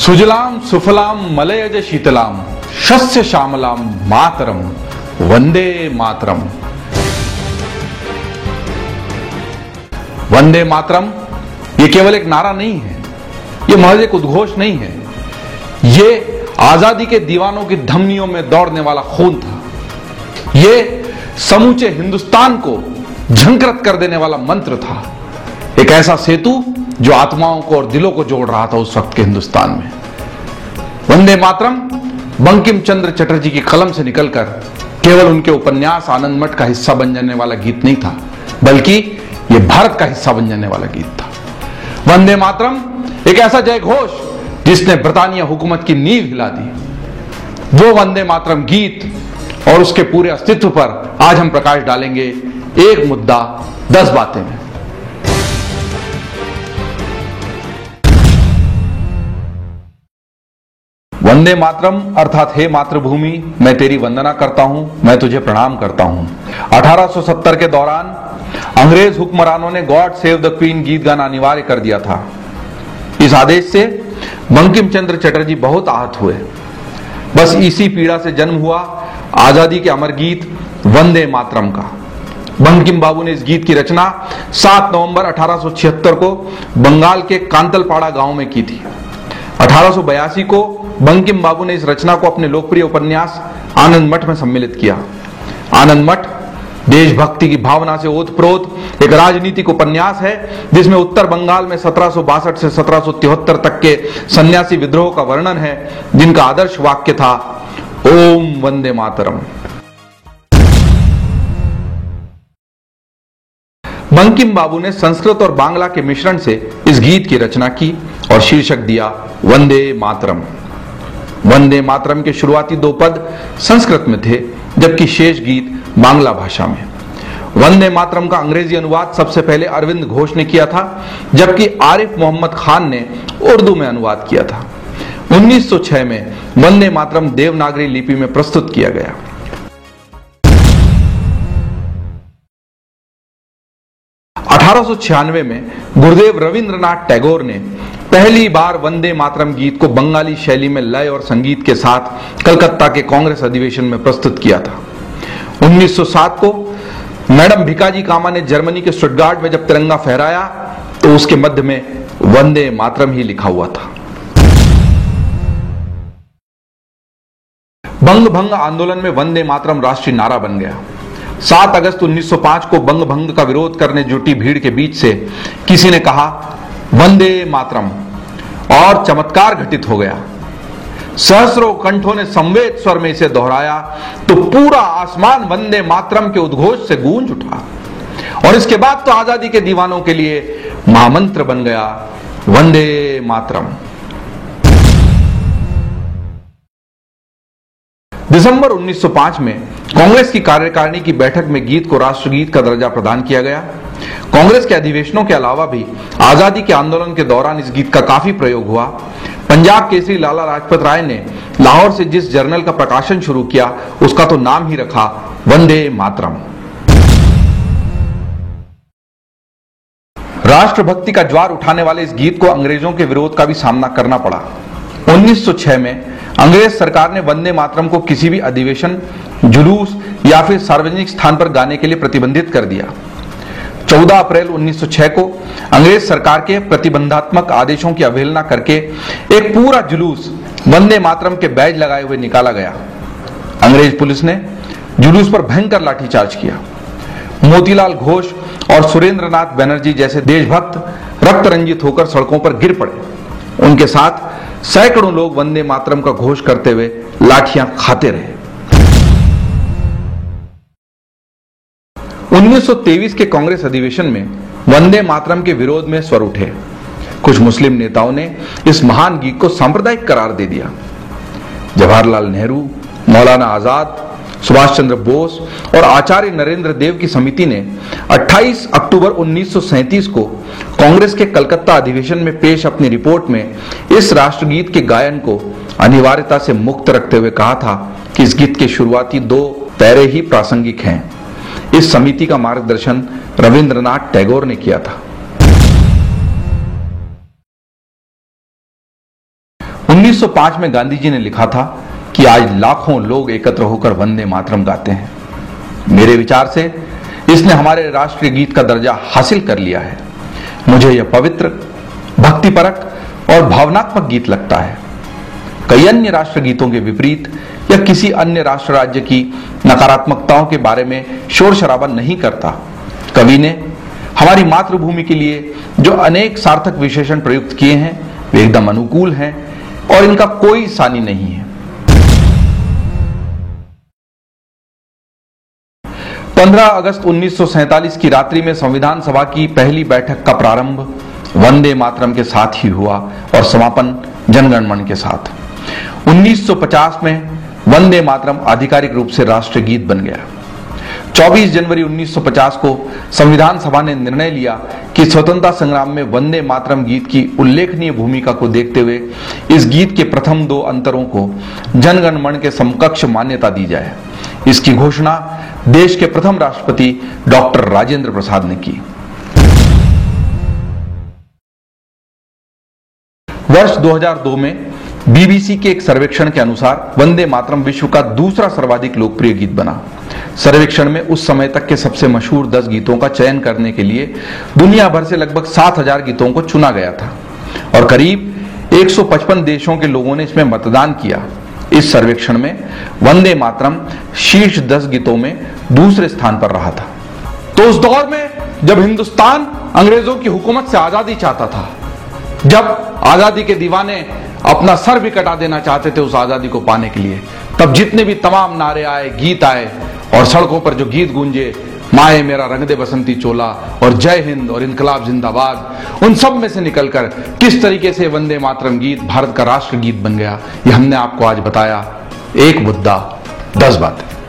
सुजलाम सुफलाम मलयज शीतलाम शस्य श्यामलाम मातरम वंदे मातरम। वंदे मातरम ये केवल एक नारा नहीं है, ये महज एक उद्घोष नहीं है, ये आजादी के दीवानों की धमनियों में दौड़ने वाला खून था। ये समूचे हिंदुस्तान को झंकृत कर देने वाला मंत्र था, एक ऐसा सेतु जो आत्माओं को और दिलों को जोड़ रहा था उस वक्त के हिंदुस्तान में। वंदे मातरम बंकिम चंद्र चटर्जी की कलम से निकलकर केवल उनके उपन्यास आनंद मठ का हिस्सा बन जाने वाला गीत नहीं था, बल्कि यह भारत का हिस्सा बन जाने वाला गीत था। वंदे मातरम एक ऐसा जय घोष जिसने ब्रिटानिया हुकूमत की नींव हिला दी। वो वंदे मातरम गीत और उसके पूरे अस्तित्व पर आज हम प्रकाश डालेंगे एक मुद्दा 10 बातें में। वंदे मातरम अर्थात हे मातृभूमि, मैं तेरी वंदना करता हूं, मैं तुझे प्रणाम करता हूं। 1870 के दौरान अंग्रेज हुक्मरानों ने गॉड सेव द क्वीन गीत गाना अनिवार्य कर दिया था। इस आदेश से बंकिम चंद्र चटर्जी बहुत आहत हुए। बस इसी पीड़ा से जन्म हुआ आजादी के अमर गीत वंदे मातरम का। बंकिम बाबू ने इस गीत की रचना 7 नवंबर 1876 को बंगाल के कांतलपाड़ा गांव में की थी। 1882 को बंकिम बाबू ने इस रचना को अपने लोकप्रिय उपन्यास आनंद मठ में सम्मिलित किया। आनंद मठ देशभक्ति की भावना से ओतप्रोत एक राजनीतिक उपन्यास है, जिसमें उत्तर बंगाल में 1762 से 1773 तक के सन्यासी विद्रोह का वर्णन है, जिनका आदर्श वाक्य था ओम वंदे मातरम। बंकिम बाबू ने संस्कृत और बांग्ला के मिश्रण से इस गीत की रचना की और शीर्षक दिया वंदे मातरम। वंदे मातरम के शुरुआती 2 पद संस्कृत में थे, जबकि शेष गीत बांग्ला भाषा में। वंदे मातरम का अंग्रेजी अनुवाद सबसे पहले अरविंद घोष ने किया था, जबकि आरिफ मोहम्मद खान ने उर्दू में अनुवाद किया था। 1906 में वंदे मातरम देवनागरी लिपि में प्रस्तुत किया गया। 1896 में गुरुदेव रविंद्रनाथ टैगोर ने पहली बार वंदे मातरम गीत को बंगाली शैली में लय और संगीत के साथ कलकत्ता के कांग्रेस अधिवेशन में प्रस्तुत किया था। 1907 को मैडम भिकाजी कामा ने जर्मनी के स्टुटगार्ट में जब तिरंगा फहराया तो उसके मध्य में वंदे मातरम ही लिखा हुआ था। बंग भंग आंदोलन में वंदे मातरम राष्ट्रीय नारा बन गया। 7 अगस्त 1905 को बंग भंग का विरोध करने जुटी भीड़ के बीच से किसी ने कहा वंदे मातरम और चमत्कार घटित हो गया। सहस्रों कंठों ने संवेद स्वर में इसे दोहराया तो पूरा आसमान वंदे मातरम के उद्घोष से गूंज उठा और इसके बाद तो आजादी के दीवानों के लिए महामंत्र बन गया वंदे मातरम। दिसंबर 1905 में कांग्रेस की कार्यकारिणी की बैठक में गीत को राष्ट्रगीत का दर्जा प्रदान किया गया। कांग्रेस के अधिवेशनों के अलावा भी आजादी के आंदोलन के दौरान इस गीत का काफी प्रयोग हुआ। पंजाब केसरी लाला लाजपत राय ने लाहौर से जिस जर्नल का प्रकाशन शुरू किया उसका तो नाम ही रखा वंदे मातरम। राष्ट्रभक्ति का ज्वार उठाने वाले इस गीत को अंग्रेजों के विरोध का भी सामना करना पड़ा। 1906 में अंग्रेज सरकार ने वंदे मातरम को किसी भी अधिवेशन, जुलूस या फिर सार्वजनिक स्थान पर गाने के लिए प्रतिबंधित कर दिया। 14 अप्रैल 1906 को अंग्रेज सरकार के प्रतिबंधात्मक आदेशों की अवहेलना करके एक पूरा जुलूस वंदे मातरम के बैज लगाए हुए निकाला गया। अंग्रेज पुलिस ने जुलूस पर भयंकर लाठीचार्ज किया। मोतीलाल घोष और सुरेंद्रनाथ बनर्जी जैसे देशभक्त रक्त रंजित होकर सड़कों पर गिर पड़े। उनके साथ सैकड़ों लोग वंदे मातरम का घोष करते हुए लाठियां खाते रहे। 1923 के कांग्रेस अधिवेशन में वंदे मातरम के विरोध में स्वर उठे। कुछ मुस्लिम नेताओं ने इस महान गीत को सांप्रदायिक करार दे दिया। जवाहरलाल नेहरू, मौलाना आजाद, सुभाष चंद्र बोस और आचार्य नरेंद्र देव की समिति ने 28 अक्टूबर 1937 को कांग्रेस के कलकत्ता अधिवेशन में पेश अपनी रिपोर्ट में इस राष्ट्रगीत के गायन को अनिवार्यता से मुक्त रखते हुए कहा था कि इस गीत के शुरुआती 2 पैरे ही प्रासंगिक हैं। इस समिति का मार्गदर्शन रविंद्रनाथ टैगोर ने किया था। 1905 में गांधी जी ने लिखा था कि आज लाखों लोग एकत्र होकर वंदे मातरम गाते हैं। मेरे विचार से इसने हमारे राष्ट्रीय गीत का दर्जा हासिल कर लिया है। मुझे यह पवित्र, भक्तिपरक और भावनात्मक गीत लगता है। कई अन्य राष्ट्र गीतों के विपरीत या किसी अन्य राष्ट्र राज्य की नकारात्मकताओं के बारे में शोर शराबा नहीं करता। कवि ने हमारी मातृभूमि के लिए जो अनेक सार्थक विशेषण प्रयुक्त किए हैं वे एकदम अनुकूल हैं और इनका कोई सानी नहीं है। 15 अगस्त 1947 की रात्रि में संविधान सभा की पहली बैठक का प्रारंभ वंदे मातरम के साथ ही हुआ और समापन जनगण मन के साथ। 1950 में वंदे मातरम आधिकारिक रूप से राष्ट्रीय गीत बन गया। 24 जनवरी 1950 को संविधान सभा ने निर्णय लिया कि स्वतंत्रता संग्राम में वंदे मातरम गीत की उल्लेखनीय भूमिका को देखते हुए इस गीत के प्रथम 2 अंतरों को जनगण मन के समकक्ष मान्यता दी जाए। इसकी घोषणा देश के प्रथम राष्ट्रपति डॉक्टर राजेंद्र प्रसाद ने की। वर्ष 2002 में बीबीसी के एक सर्वेक्षण के अनुसार वंदे मातरम विश्व का दूसरा सर्वाधिक लोकप्रिय गीत बना। सर्वेक्षण में उस समय तक के सबसे मशहूर 10 गीतों का चयन करने के लिए दुनिया भर से लगभग 7000 गीतों को चुना गया था और करीब 155 देशों के लोगों ने इसमें मतदान किया। इस सर्वेक्षण में वंदे मातरम शीर्ष 10 गीतों में दूसरे स्थान पर रहा था। तो उस दौर में जब हिंदुस्तान अंग्रेजों की हुकूमत से आजादी चाहता था, जब आजादी के दीवाने अपना सर भी कटा देना चाहते थे उस आजादी को पाने के लिए, तब जितने भी तमाम नारे आए, गीत आए और सड़कों पर जो गीत गूंजे, माए मेरा रंग दे बसंती चोला और जय हिंद और इनकलाब जिंदाबाद, उन सब में से निकलकर किस तरीके से वंदे मातरम गीत भारत का राष्ट्र गीत बन गया, ये हमने आपको आज बताया। एक मुद्दा 10 बातें।